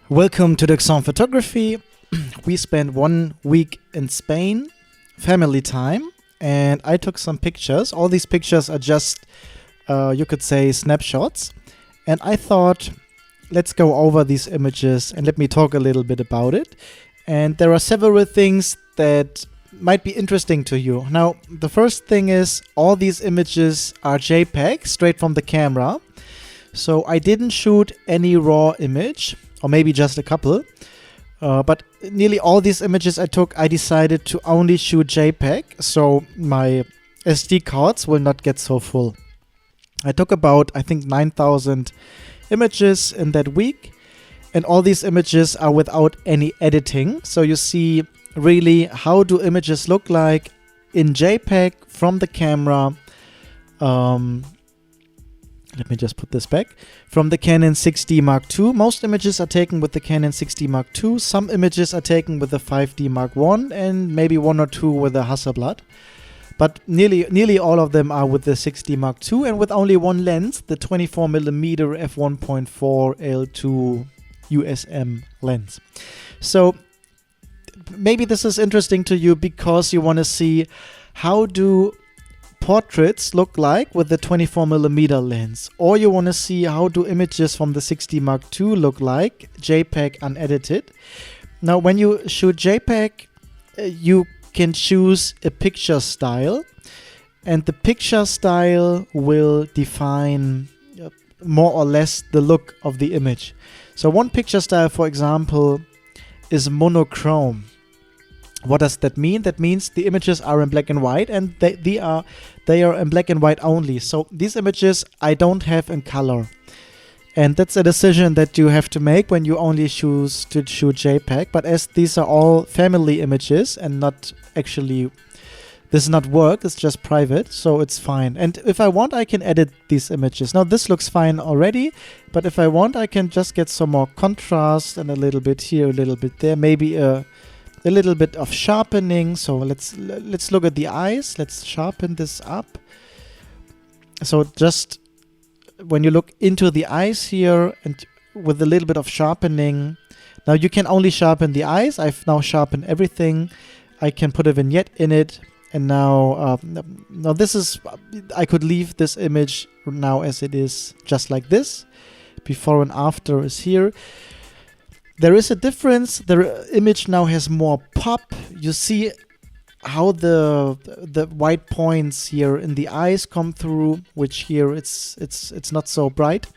Welcome to the Xon Photography. We spent 1 week in Spain, family time, and I took some pictures. All these pictures are just, you could say, snapshots. And I thought, let's go over these images and let me talk a little bit about it. And there are several things that might be interesting to you. Now, the first thing is all these images are JPEG, straight from the camera. So I didn't shoot any raw image, or maybe just a couple. But nearly all these images I took, I decided to only shoot JPEG, so my SD cards will not get so full. I took about, I think, 9,000 images in that week, and all these images are without any editing. So you see really how do images look like in JPEG from the camera. Let me just put this back. From the Canon 6D Mark II. Most images are taken with the Canon 6D Mark II. Some images are taken with the 5D Mark I and maybe one or two with the Hasselblad. But nearly all of them are with the 6D Mark II and with only one lens, the 24mm f1.4 L2 USM lens. So maybe this is interesting to you because you want to see how do portraits look like with the 24mm lens, or you want to see how do images from the 6D Mark II look like, JPEG unedited. Now when you shoot JPEG, you can choose a picture style, and the picture style will define more or less the look of the image. So one picture style, for example, is monochrome. What does that mean? That means the images are in black and white, and they are in black and white only. So these images I don't have in color. And that's a decision that you have to make when you only choose to shoot JPEG. But as these are all family images and not actually, this is not work, it's just private, so it's fine. And if I want, I can edit these images. Now this looks fine already, but if I want, I can just get some more contrast and a little bit here, a little bit there, maybe a little bit of sharpening. So let's look at the eyes. Let's sharpen this up. So just when you look into the eyes here and with a little bit of sharpening. Now you can only sharpen the eyes. I've now sharpened everything. I can put a vignette in it. And now this is, I could leave this image now as it is, just like this. Before and after is here. There is a difference. The image now has more pop. You see how the white points here in the eyes come through, which here it's not so bright.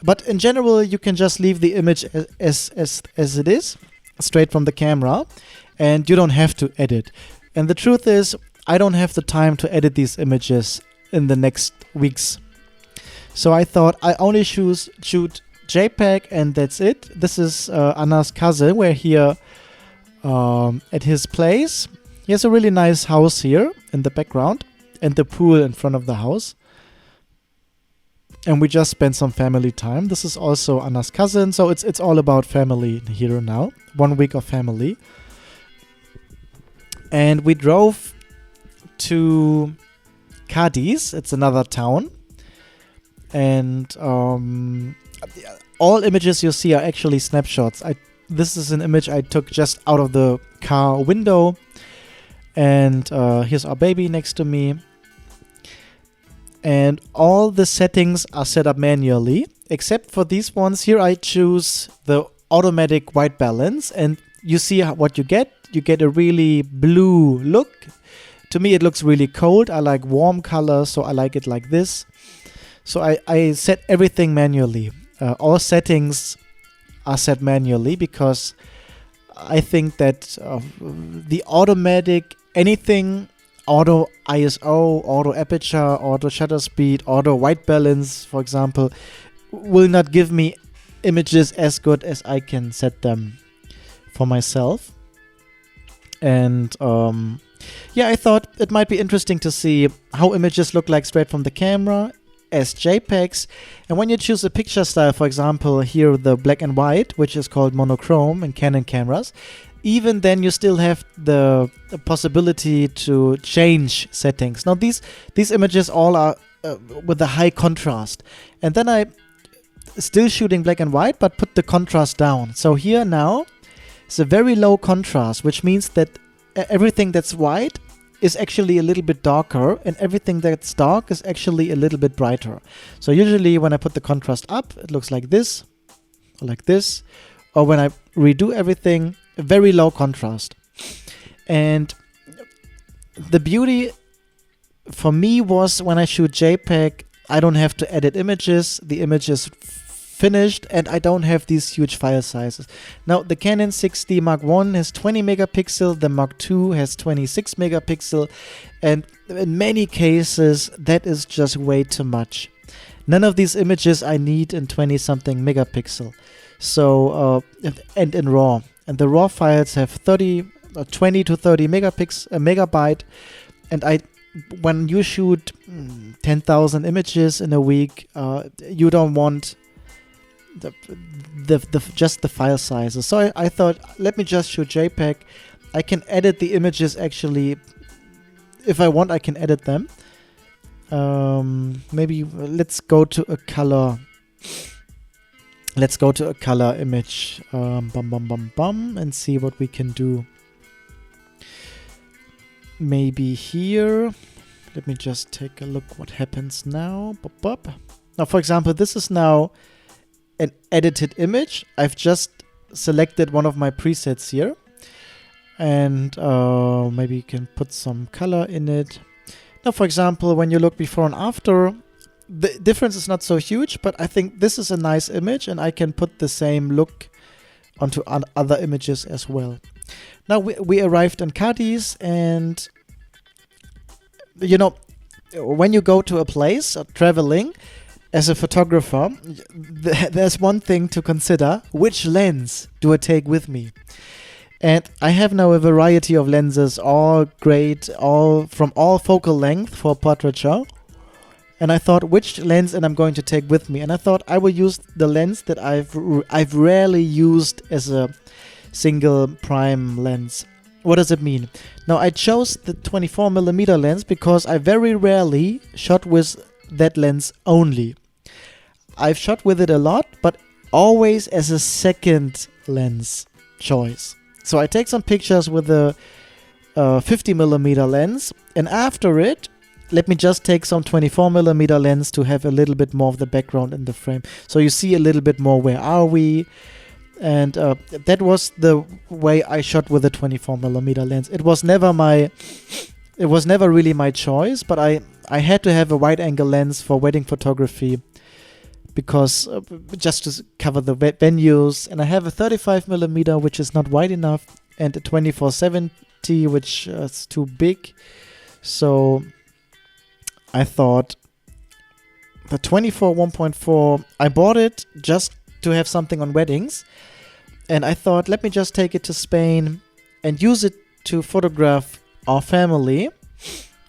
But in general, you can just leave the image as it is, straight from the camera, and you don't have to edit. And the truth is, I don't have the time to edit these images in the next weeks. So I thought I only shoot JPEG, and that's it. This is Anna's cousin. We're here at his place. He has a really nice house here in the background and the pool in front of the house. And we just spent some family time. This is also Anna's cousin, so it's all about family here now. 1 week of family. And we drove to Cadiz. It's another town. And all images you see are actually snapshots. This is an image I took just out of the car window. And here's our baby next to me. And all the settings are set up manually, except for these ones. Here I choose the automatic white balance. And you see what you get. You get a really blue look. To me, it looks really cold. I like warm colors, so I like it like this. So I set everything manually. All settings are set manually because I think that the automatic anything, auto ISO, auto aperture, auto shutter speed, auto white balance, for example, will not give me images as good as I can set them for myself. And yeah, I thought it might be interesting to see how images look like straight from the camera as JPEGs. And when you choose a picture style, for example, here the black and white, which is called monochrome in Canon cameras, even then you still have the possibility to change settings. Now these images all are with a high contrast. And then I still shooting black and white, but put the contrast down. So here now, it's a very low contrast, which means that everything that's white is actually a little bit darker, and everything that's dark is actually a little bit brighter. So usually when I put the contrast up, it looks like this, or like this, or when I redo everything, very low contrast. And the beauty for me was when I shoot JPEG, I don't have to edit images, the image is finished, and I don't have these huge file sizes. Now the Canon 6D Mark I has 20 megapixel, the Mark II has 26 megapixel, and in many cases that is just way too much. None of these images I need in 20 something megapixel. So and in RAW, and the RAW files have 20 to 30 megabyte, and when you shoot 10,000 images in a week, you don't want just the file sizes. So I thought, let me just shoot JPEG. I can edit the images actually. If I want, I can edit them. Maybe let's go to a color. Let's go to a color image. And see what we can do. Maybe here. Let me just take a look what happens now. Now, for example, this is now an edited image. I've just selected one of my presets here. And maybe you can put some color in it. Now, for example, when you look before and after, the difference is not so huge, but I think this is a nice image, and I can put the same look onto other images as well. Now we arrived in Cadiz, and you know, when you go to a place traveling as a photographer, there's one thing to consider: which lens do I take with me? And I have now a variety of lenses, all great, all from all focal length for portraiture. And I thought, which lens am I going to take with me? And I thought I will use the lens that I've rarely used as a single prime lens. What does it mean? Now, I chose the 24mm lens because I very rarely shot with that lens only. I've shot with it a lot, but always as a second lens choice. So I take some pictures with a 50mm lens, and after it, let me just take some 24mm lens to have a little bit more of the background in the frame. So you see a little bit more where are we. And that was the way I shot with a 24mm lens. It was never really my choice, but I had to have a wide angle lens for wedding photography because just to cover the venues. And I have a 35mm, which is not wide enough, and a 2470, which is too big. So I thought the 24 1.4, I bought it just to have something on weddings. And I thought, let me just take it to Spain and use it to photograph our family.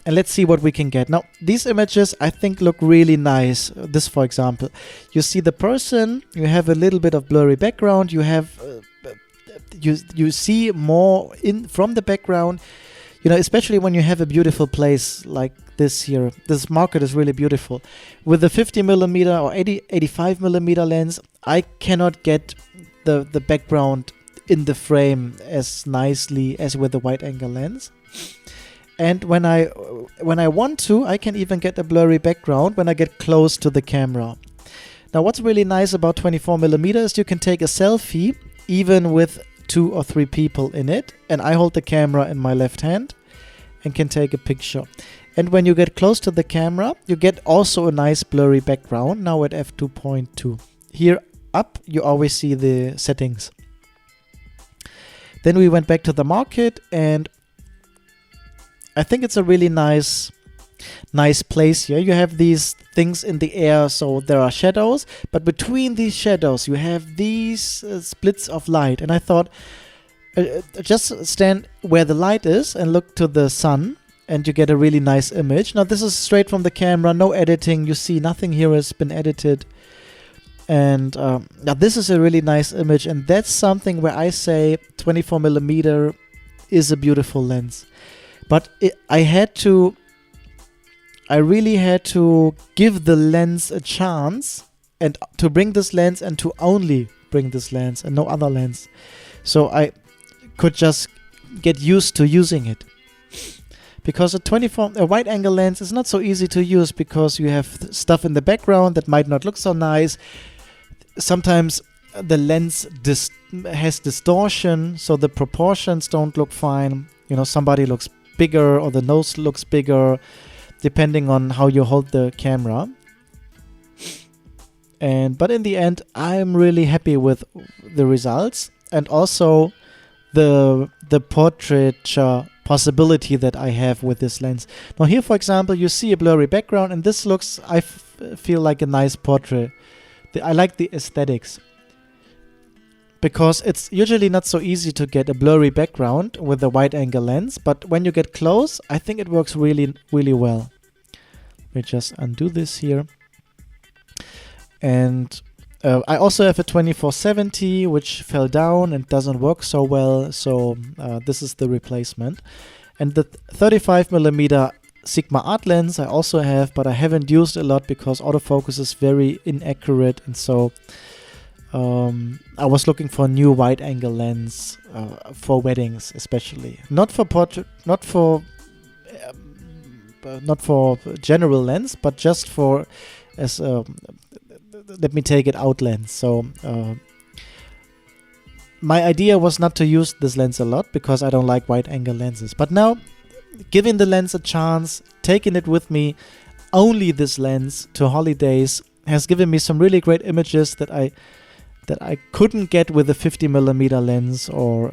And let's see what we can get. Now, these images I think look really nice. This, for example, you see the person, you have a little bit of blurry background, you have you see more in from the background. You know, especially when you have a beautiful place like this here. This market is really beautiful. With the 50mm or 85mm lens, I cannot get the background in the frame as nicely as with the wide angle lens. And when I want to, I can even get a blurry background when I get close to the camera. Now, what's really nice about 24mm is you can take a selfie even with 2 or 3 people in it, and I hold the camera in my left hand and can take a picture. And when you get close to the camera, you get also a nice blurry background, now at f2.2. Here up, you always see the settings. Then we went back to the market, and I think it's a really nice place here. You have these things in the air, so there are shadows, but between these shadows you have these splits of light. And I thought, just stand where the light is and look to the sun, and you get a really nice image. Now, this is straight from the camera, no editing. You see nothing here has been edited. And now this is a really nice image, and that's something where I say 24mm is a beautiful lens. But I really had to give the lens a chance and to bring this lens and to only bring this lens and no other lens. So I could just get used to using it. Because a wide angle lens is not so easy to use because you have stuff in the background that might not look so nice. Sometimes the lens has distortion, so the proportions don't look fine. You know, somebody looks bigger or the nose looks bigger, depending on how you hold the camera. But in the end, I'm really happy with the results, and also the portraiture possibility that I have with this lens. Now here, for example, you see a blurry background, and this looks, I feel like a nice portrait. I like the aesthetics, because it's usually not so easy to get a blurry background with a wide angle lens, but when you get close, I think it works really, really well. Let me just undo this here. And I also have a 2470, which fell down and doesn't work so well, so this is the replacement. And the 35mm Sigma art lens I also have, but I haven't used a lot because autofocus is very inaccurate, and so I was looking for a new wide angle lens for weddings, especially. Not for portrait, not for general lens, but just for as let me take it out lens. So my idea was not to use this lens a lot because I don't like wide angle lenses. But now, giving the lens a chance, taking it with me, only this lens to holidays, has given me some really great images that I couldn't get with a 50mm lens or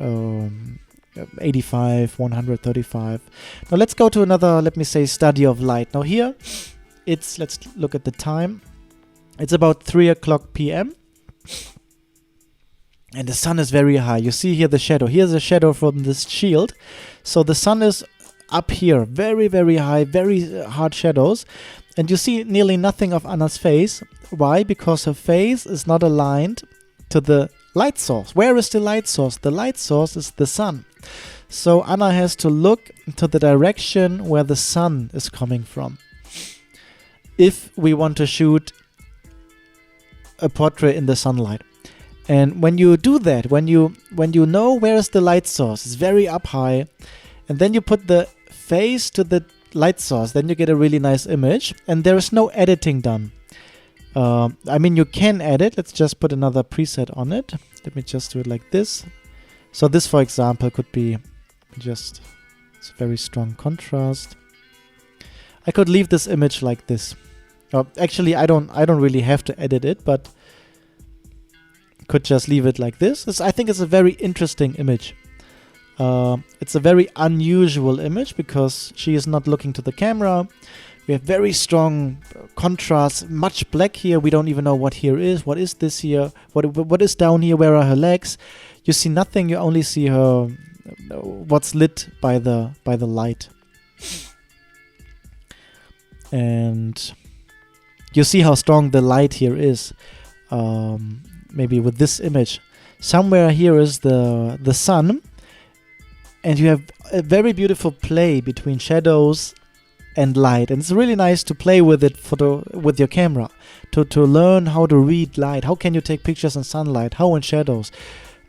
85, 135. Now let's go to another, let me say, study of light. Now here, let's look at the time. It's about 3 o'clock p.m. and the sun is very high. You see here the shadow. Here's a shadow from this shield. So the sun is up here, very, very high, very hard shadows. And you see nearly nothing of Anna's face. Why? Because her face is not aligned to the light source. Where is the light source? The light source is the sun. So Anna has to look to the direction where the sun is coming from, if we want to shoot a portrait in the sunlight. And when you do that, when you know where is the light source, it's very up high, and then you put the face to the light source, then you get a really nice image, and there is no editing done. I mean, you can edit. Let's just put another preset on it. Let me just do it like this. So this, for example, could be just, it's a very strong contrast. I could leave this image like this. Actually, I don't really have to edit it, but could just leave it like this. I think it's a very interesting image. It's a very unusual image because she is not looking to the camera. We have very strong contrast, much black here. We don't even know what here is. What is this here? What is down here? Where are her legs? You see nothing. You only see her, what's lit by the light. And you see how strong the light here is. Maybe with this image. Somewhere here is the sun. And you have a very beautiful play between shadows and light. And it's really nice to play with it with your camera. To learn how to read light. How can you take pictures in sunlight? How in shadows?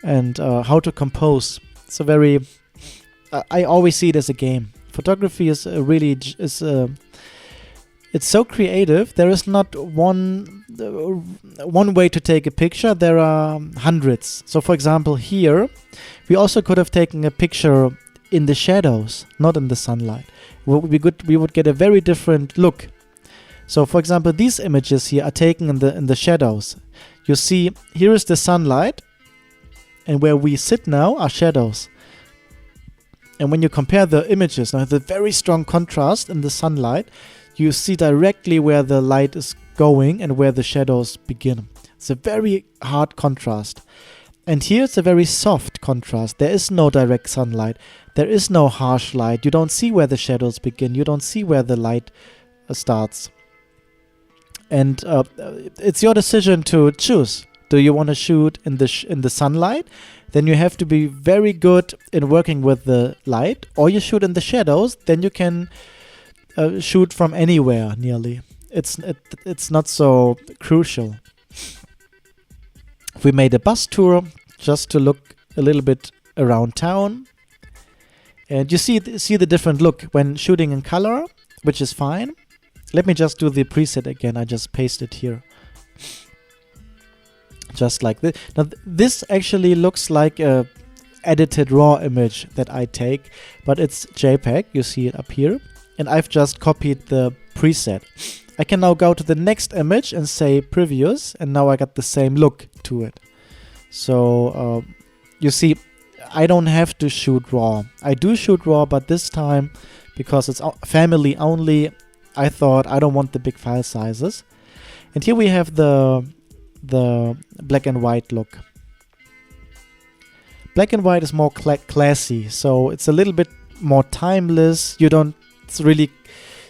And how to compose. It's a very... I always see it as a game. Photography is really... It's so creative. There is not one way to take a picture. There are hundreds. So for example, here, we also could have taken a picture in the shadows, not in the sunlight. We would get a very different look. So for example, these images here are taken in the shadows. You see, here is the sunlight, and where we sit now are shadows. And when you compare the images, now the very strong contrast in the sunlight, you see directly where the light is going and where the shadows begin. It's a very hard contrast. And here it's a very soft contrast. There is no direct sunlight. There is no harsh light. You don't see where the shadows begin. You don't see where the light starts. And it's your decision to choose. Do you want to shoot in the sunlight? Then you have to be very good in working with the light. Or you shoot in the shadows. Then you can shoot from anywhere nearly. It's not so crucial. We made a bus tour just to look a little bit around town. And you see the different look when shooting in color, which is fine. Let me just do the preset again. I just paste it here. Just like this. Now this actually looks like a edited raw image that I take, but it's JPEG. You see it up here. And I've just copied the preset. I can now go to the next image and say previous, and now I got the same look to it. So you see, I don't have to shoot raw. I do shoot raw, but this time, because it's family only, I thought I don't want the big file sizes. And here we have the black and white look. Black and white is more classy, so it's a little bit more timeless. You don't really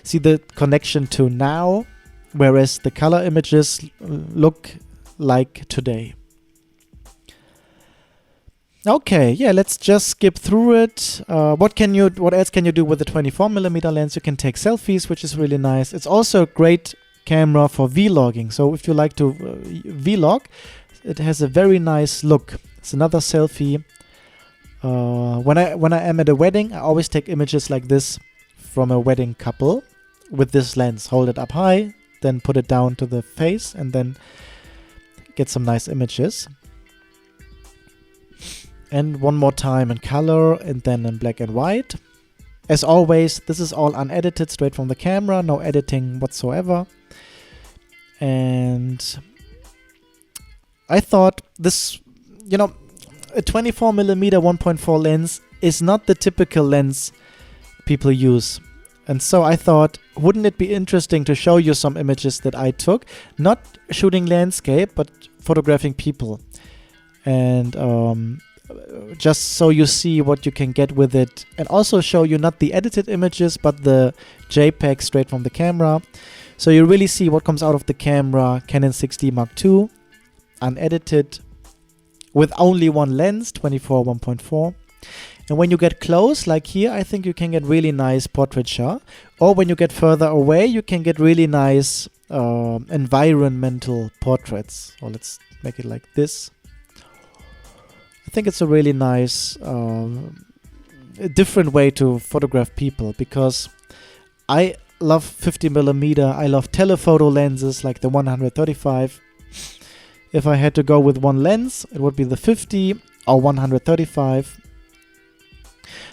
see the connection to now, whereas the color images look like today. Okay, yeah, let's just skip through it. What else can you do with the 24mm lens? You can take selfies, which is really nice. It's also a great camera for vlogging. So if you like to vlog, it has a very nice look. It's another selfie. When I am at a wedding, I always take images like this from a wedding couple with this lens. Hold it up high, then put it down to the face, and then get some nice images. And one more time in color, and then in black and white. As always, this is all unedited, straight from the camera, no editing whatsoever. And I thought this, you know, a 24mm 1.4 lens is not the typical lens people use. And so I thought, wouldn't it be interesting to show you some images that I took, not shooting landscape, but photographing people. And just so you see what you can get with it, and also show you not the edited images, but the JPEG straight from the camera. So you really see what comes out of the camera. Canon 6D Mark II, unedited, with only one lens, 24 1.4. And when you get close, like here, I think you can get really nice portraiture. Or when you get further away, you can get really nice environmental portraits. Or let's make it like this. I think it's a really nice, different way to photograph people, because I love 50mm. I love telephoto lenses like the 135. If I had to go with one lens, it would be the 50 or 135.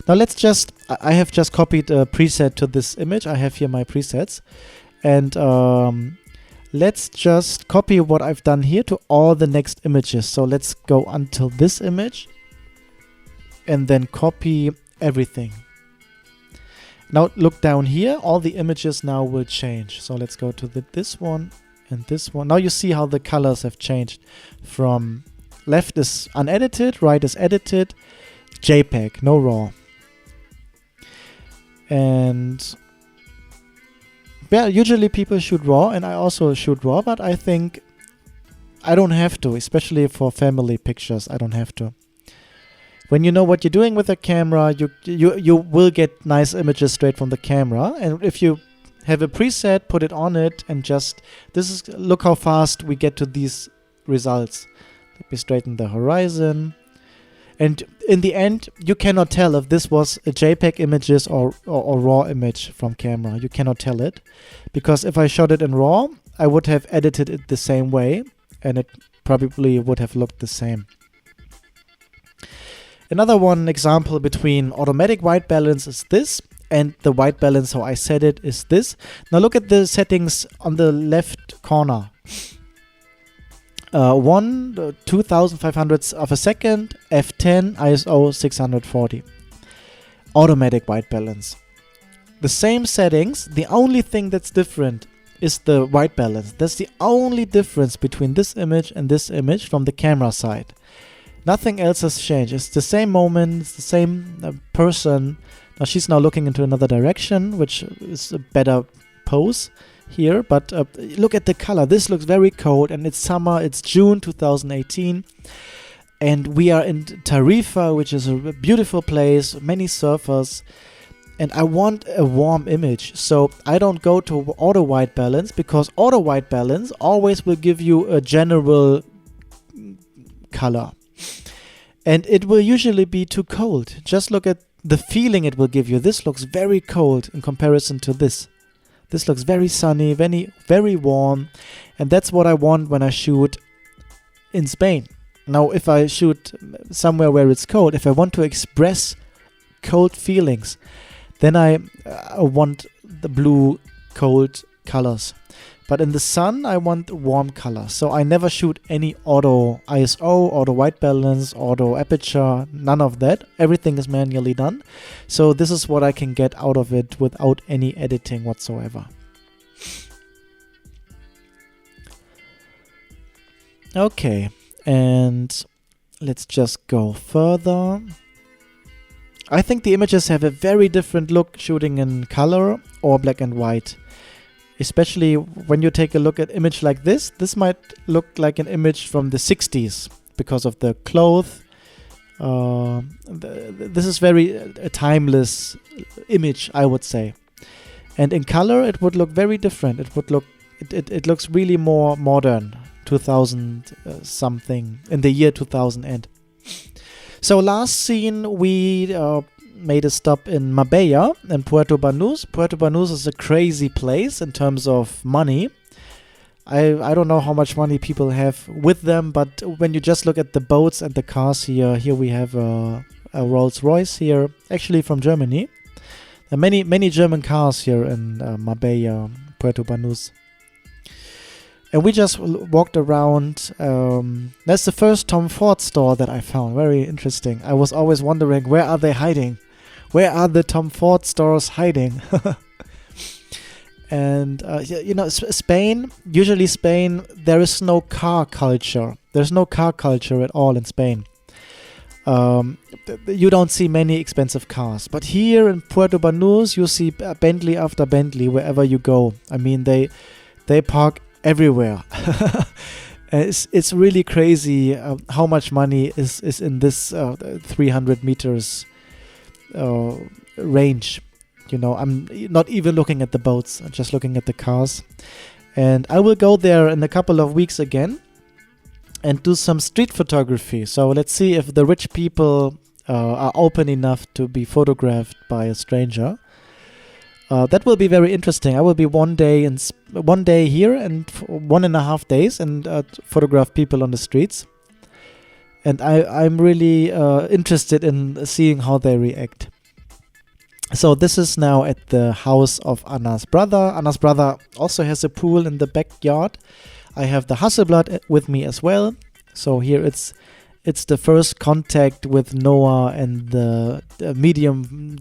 Now let's just, I have just copied a preset to this image. I have here my presets. And let's just copy what I've done here to all the next images. So let's go until this image and then copy everything. Now look down here, all the images now will change. So let's go to this one and this one. Now you see how the colors have changed from left is unedited, right is edited, JPEG, no RAW. And yeah, usually people shoot RAW, and I also shoot RAW, but I think I don't have to, especially for family pictures. I don't have to. When you know what you're doing with the camera, you will get nice images straight from the camera. And if you have a preset, put it on it, and just look how fast we get to these results. Let me straighten the horizon. And in the end, you cannot tell if this was a JPEG images or RAW image from camera. You cannot tell it, because if I shot it in RAW, I would have edited it the same way, and it probably would have looked the same. Another one example between automatic white balance is this, and the white balance, how I set it, is this. Now look at the settings on the left corner. 2500ths of a second, f10, ISO 640. Automatic white balance. The same settings, the only thing that's different is the white balance. That's the only difference between this image and this image from the camera side. Nothing else has changed. It's the same moment, it's the same person. Now she's now looking into another direction, which is a better pose here, but look at the color. This looks very cold, and it's summer. It's June 2018, and we are in Tarifa, which is a beautiful place, many surfers, and I want a warm image. So I don't go to auto white balance, because auto white balance always will give you a general color. And it will usually be too cold. Just look at the feeling it will give you. This looks very cold in comparison to this. This looks very sunny, very, very warm. And that's what I want when I shoot in Spain. Now, if I shoot somewhere where it's cold, if I want to express cold feelings, then I want the blue, cold colors. But in the sun, I want warm colors. So I never shoot any auto ISO, auto white balance, auto aperture, none of that. Everything is manually done. So this is what I can get out of it without any editing whatsoever. Okay, and let's just go further. I think the images have a very different look shooting in color or black and white. Especially when you take a look at image like this. This might look like an image from the 60s because of the clothes. This is very a timeless image, I would say. And in color, it would look very different. It looks really more modern, 2000 something, in the year 2000 end. So last scene, we made a stop in Marbella and Puerto Banús. Puerto Banús is a crazy place in terms of money. I don't know how much money people have with them, but when you just look at the boats and the cars here we have a Rolls Royce here, actually from Germany. There are many German cars here in Marbella, Puerto Banús. And we just walked around. That's the first Tom Ford store that I found. Very interesting. I was always wondering, where are they hiding? Where are the Tom Ford stores hiding? And, Spain, usually Spain, there is no car culture. There's no car culture at all in Spain. You don't see many expensive cars. But here in Puerto Banús, you see Bentley after Bentley wherever you go. I mean, they park everywhere. It's really crazy how much money is in this 300 meters range. I'm not even looking at the boats, I'm just looking at the cars. And I will go there in a couple of weeks again and do some street photography. So let's see if the rich people are open enough to be photographed by a stranger. That will be very interesting. I will be one day here and 1.5 days and photograph people on the streets. And I'm really interested in seeing how they react. So this is now at the house of Anna's brother. Anna's brother also has a pool in the backyard. I have the Hasselblad with me as well. So here it's the first contact with Noah and the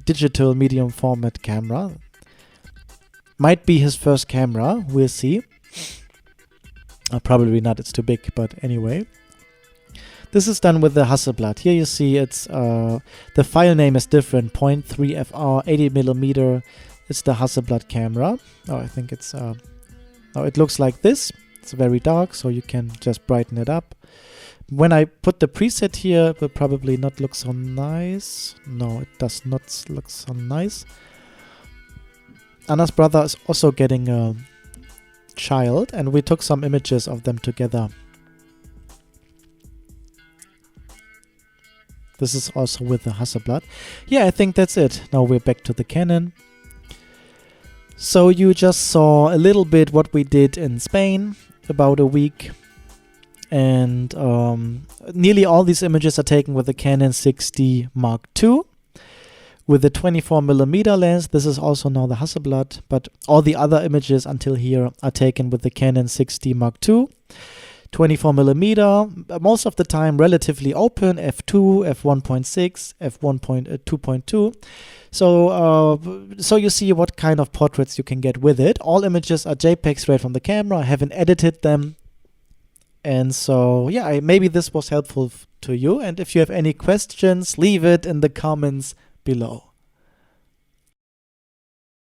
digital medium format camera. Might be his first camera, we'll see. Probably not, it's too big, but anyway. This is done with the Hasselblad. Here you see it's the file name is different. 0.3 FR, 80mm. It's the Hasselblad camera. Oh, I think it's it looks like this. It's very dark, so you can just brighten it up. When I put the preset here, it will probably not look so nice. No, it does not look so nice. Anna's brother is also getting a child, and we took some images of them together. This is also with the Hasselblad. Yeah, I think that's it. Now we're back to the Canon. So you just saw a little bit what we did in Spain, about a week. And nearly all these images are taken with the Canon 6D Mark II. With the 24mm lens, this is also now the Hasselblad, but all the other images until here are taken with the Canon 6D Mark II. 24mm, most of the time relatively open, f2, f1.6, f1.2.2. So you see what kind of portraits you can get with it. All images are JPEG straight from the camera. I haven't edited them. And so, yeah, maybe this was helpful to you. And if you have any questions, leave it in the comments below.